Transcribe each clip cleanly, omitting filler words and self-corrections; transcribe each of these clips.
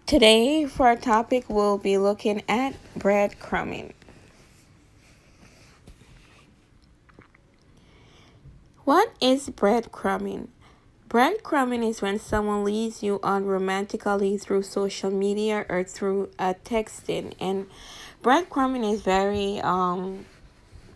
Today, for our topic, we'll be looking at breadcrumbing. What is breadcrumbing? Breadcrumbing is when someone leads you on romantically through social media or through texting. And breadcrumbing is very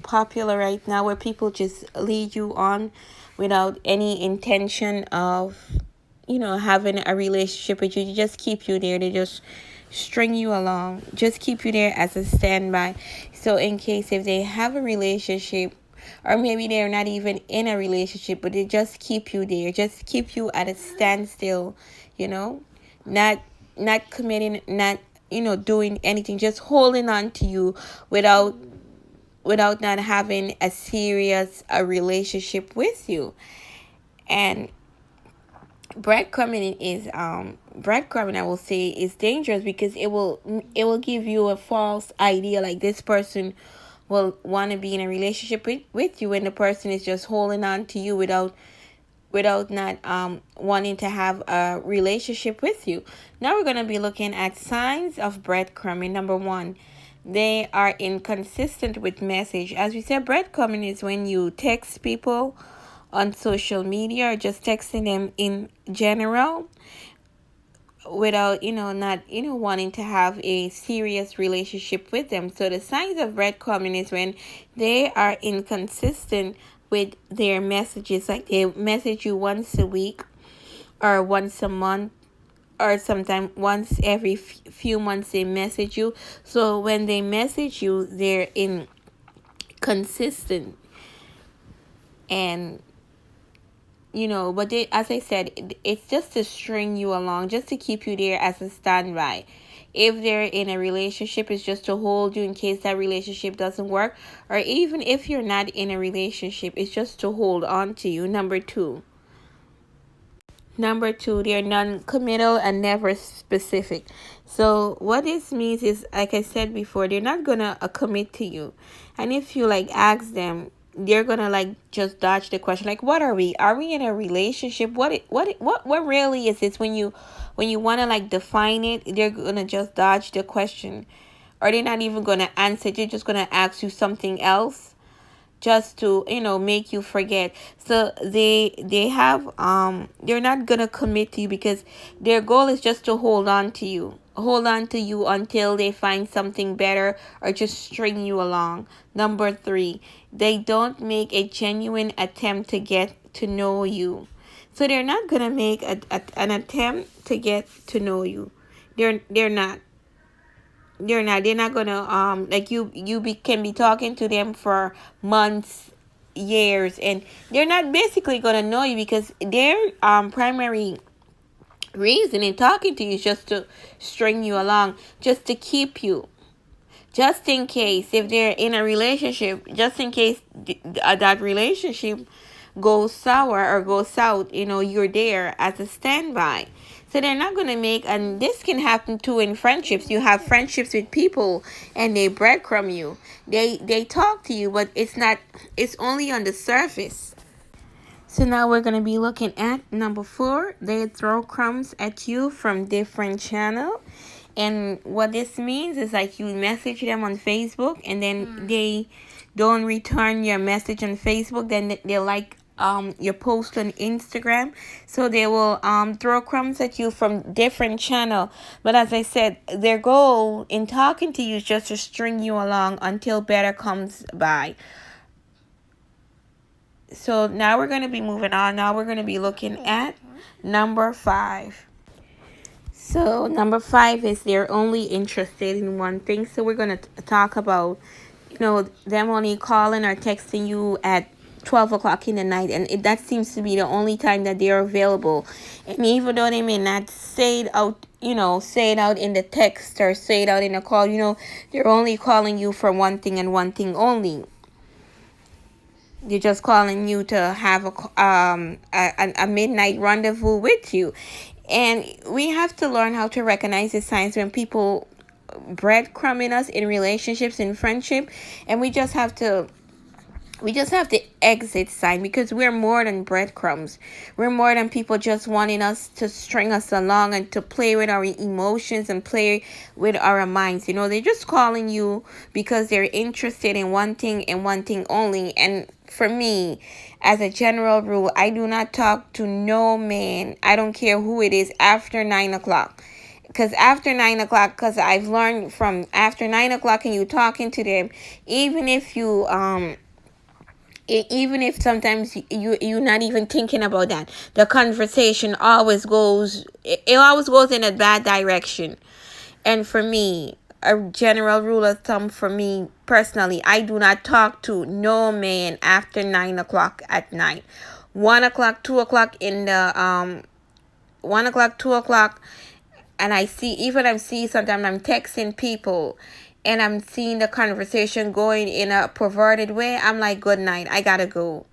popular right now, where people just lead you on without any intention of having a relationship with you. They just keep you there. They just string you along, just keep you there as a standby. So in case if they have a relationship, or maybe they're not even in a relationship, but they just keep you there, just keep you at a standstill, not committing, not doing anything, just holding on to you without not having a serious relationship with you. And breadcrumbing, I will say, is dangerous because it will give you a false idea, like this person will want to be in a relationship with you, when the person is just holding on to you without not wanting to have a relationship with you. Now we're going to be looking at signs of breadcrumbing. Number one, they are inconsistent with message. As we said, breadcrumbing is when you text people on social media or just texting them in general without not wanting to have a serious relationship with them. So the signs of breadcrumbing is when they are inconsistent with their messages, like they message you once a week or once a month, or sometimes once every few months they message you. So when they message you, they're inconsistent, and but they, as I said, it's just to string you along, just to keep you there as a standby. If they're in a relationship, it's just to hold you in case that relationship doesn't work. Or even if you're not in a relationship, it's just to hold on to you. Number two, they're non-committal and never specific. So what this means is, like I said before, they're not gonna commit to you. And if you ask them, they're gonna just dodge the question. Like, what are we? Are we in a relationship? What really is this? When you wanna define it, they're gonna just dodge the question, or they're not even gonna answer. They're just gonna ask you something else, just to make you forget. So they have they're not gonna commit to you because their goal is just to hold on to you until they find something better, or just string you along. Number three, they don't make a genuine attempt to get to know you. So they're not gonna make an attempt to get to know you. They're not they're not gonna can be talking to them for months, years, and they're not basically gonna know you, because their primary reason in talking to you is just to string you along, just to keep you, just in case if they're in a relationship, just in case that relationship goes sour or goes south, you're there as a standby. So they're not going to make, and this can happen too in friendships. You have friendships with people and they breadcrumb you. They talk to you, but it's only on the surface. So now we're going to be looking at number four. They throw crumbs at you from different channels. And what this means is, like, you message them on Facebook and then they don't return your message on Facebook. Then they like your post on Instagram. So they will throw crumbs at you from different channel. But as I said, their goal in talking to you is just to string you along until better comes by. So now we're going to be moving on. Now we're going to be looking at number five. So number five is they're only interested in one thing. So we're going to talk about, them only calling or texting you at 12 o'clock in the night. And that seems to be the only time that they're available. And even though they may not say it out, say it out in the text or say it out in a call, they're only calling you for one thing and one thing only. They're just calling you to have a midnight rendezvous with you. And we have to learn how to recognize the signs when people breadcrumbing us in relationships, in friendship. And we just have to We just have the exit sign, because we're more than breadcrumbs. We're more than people just wanting us to string us along and to play with our emotions and play with our minds. They're just calling you because they're interested in one thing and one thing only. And for me, as a general rule, I do not talk to no man, I don't care who it is, after 9 o'clock. Because after 9 o'clock, because I've learned from after 9 o'clock and you talking to them, even if you even if sometimes you're not even thinking about that, the conversation always goes, it always goes in a bad direction. And for me, a general rule of thumb for me personally, I do not talk to no man after 9 o'clock at night. 1 o'clock, 2 o'clock in the 1 o'clock, 2 o'clock, and I'm seeing sometimes I'm texting people and I'm seeing the conversation going in a perverted way. I'm like, good night, I gotta go.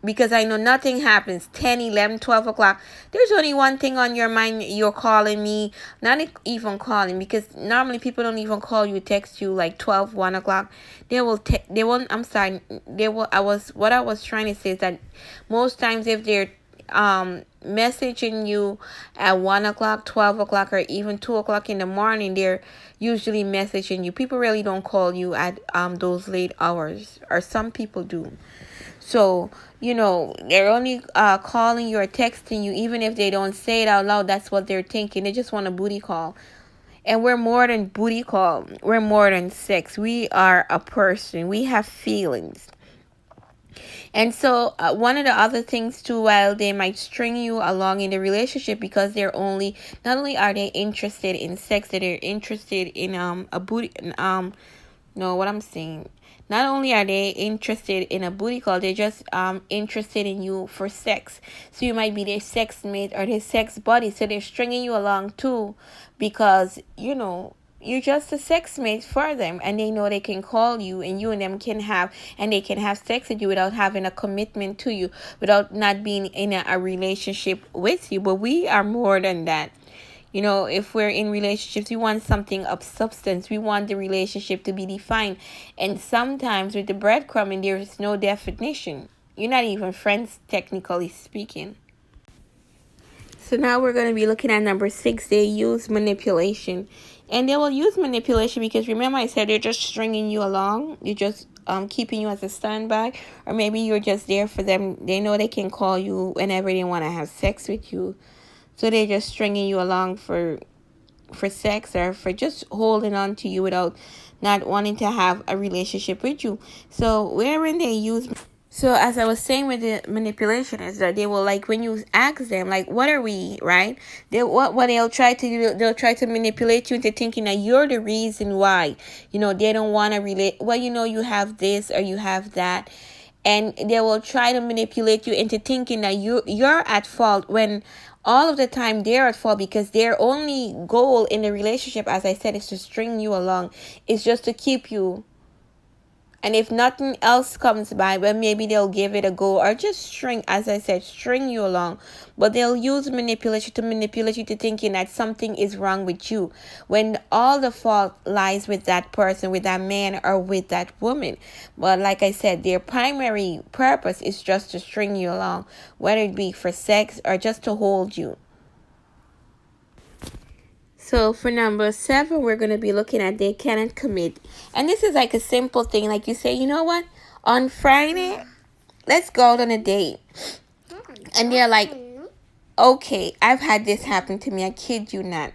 Because I know nothing happens 10, 11, 12 o'clock. There's only one thing on your mind. You're calling me, not even calling, because normally people don't even call you, text you like 12, 1 o'clock. They won't, I'm sorry, what I was trying to say is that most times if they're messaging you at 1 o'clock, 12 o'clock, or even 2 o'clock in the morning, they're usually messaging you. People really don't call you at those late hours, or some people do. So, they're only calling you or texting you, even if they don't say it out loud. That's what they're thinking. They just want a booty call. And we're more than booty call. We're more than sex. We are a person. We have feelings. And so one of the other things too, while they might string you along in the relationship, because not only are they interested in sex, that they're interested in a booty no, what I'm saying, not only are they interested in a booty call, they're just interested in you for sex. So you might be their sex mate or their sex buddy. So they're stringing you along too, because you're just a sex mate for them, and they know they can call you, and you and them can have sex with you without having a commitment to you, without not being in a relationship with you. But we are more than that. If we're in relationships, we want something of substance. We want the relationship to be defined. And sometimes with the breadcrumbing, there is no definition. You're not even friends, technically speaking. So now we're going to be looking at number 6. They use manipulation. And they will use manipulation because, remember I said, they're just stringing you along. You're just keeping you as a standby. Or maybe you're just there for them. They know they can call you whenever they want to have sex with you. So they're just stringing you along for sex, or for just holding on to you without not wanting to have a relationship with you. So wherein they use... So as I was saying with the manipulation is that they will, like, when you ask them, like, what are we, right? What they'll try to do, they'll try to manipulate you into thinking that you're the reason why, they don't want to relate. Well, you have this or you have that. And they will try to manipulate you into thinking that you're at fault, when all of the time they're at fault, because their only goal in the relationship, as I said, is to string you along. It's just to keep you. And if nothing else comes by, well, maybe they'll give it a go, or just string you along. But they'll use manipulation to manipulate you to thinking that something is wrong with you, when all the fault lies with that person, with that man, or with that woman. But like I said, their primary purpose is just to string you along, whether it be for sex or just to hold you. So for number 7, we're going to be looking at they cannot commit. And this is like a simple thing. Like you say, you know what? On Friday, let's go out on a date. And they're like, okay, I've had this happen to me. I kid you not.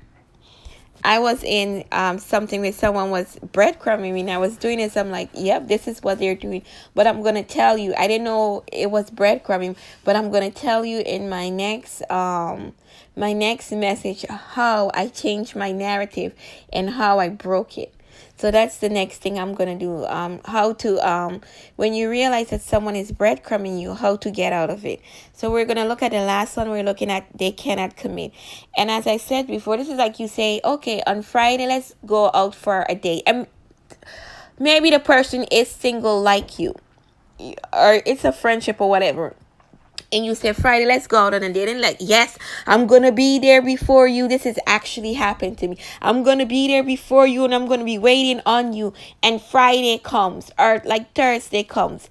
I was in something where someone was breadcrumbing me, and I was doing this. I'm like, yep, this is what they're doing. But I'm going to tell you, I didn't know it was breadcrumbing, but I'm going to tell you in my next message how I changed my narrative and how I broke it. So that's the next thing I'm going to do. How to, when you realize that someone is breadcrumbing you, how to get out of it. So we're going to look at the last one. We're looking at they cannot commit. And as I said before, this is like you say, okay, on Friday, let's go out for a date. And maybe the person is single like you, or it's a friendship or whatever. and you say, Friday, let's go out on a date, and like, yes, I'm gonna be there before you. This is actually happened to me. I'm gonna be there before you, and I'm gonna be waiting on you. And Friday comes, or like Thursday comes,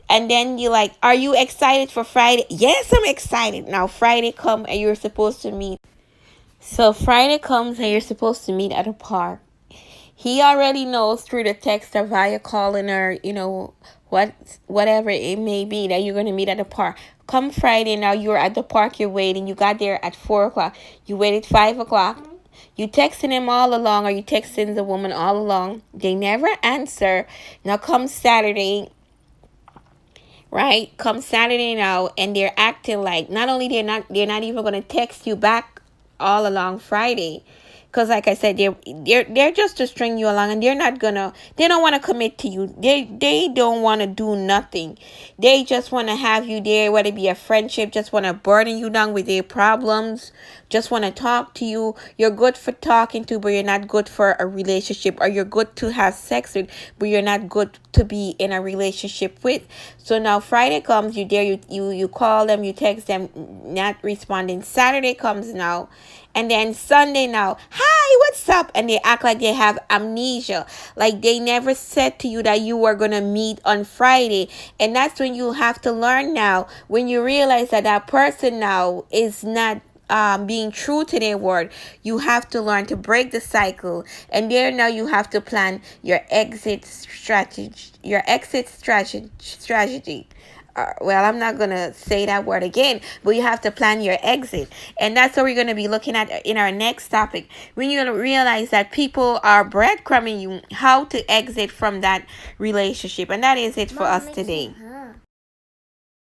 and then you're like, are you excited for Friday? Yes, I'm excited. Now Friday come and you're supposed to meet. So Friday comes and you're supposed to meet at a park. He already knows through the text or via calling, or whatever it may be, that you're gonna meet at the park. Come Friday, now you're at the park, you're waiting. You got there at 4 o'clock. You waited 5 o'clock. You texting him all along, or you texting the woman all along. They never answer. Now come Saturday, right? Come Saturday now, and they're acting like, not only they're not even gonna text you back all along Friday, because like I said, they're just to string you along, and they don't want to commit to you. They don't want to do nothing. They just want to have you there, whether it be a friendship, just want to burden you down with their problems, just want to talk to you. You're good for talking to, but you're not good for a relationship, or you're good to have sex with, but you're not good to be in a relationship with. So now Friday comes, you call them, you text them, not responding. Saturday comes now, and then Sunday now, hi, what's up? And they act like they have amnesia, like they never said to you that you were gonna meet on Friday. And that's when you have to learn now, when you realize that that person now is not being true to their word. You have to learn to break the cycle, and there now you have to plan your exit strategy. Well, I'm not gonna say that word again, but you have to plan your exit, and that's what we're gonna be looking at in our next topic. When you're gonna realize that people are breadcrumbing you, how to exit from that relationship, and that is it for us today.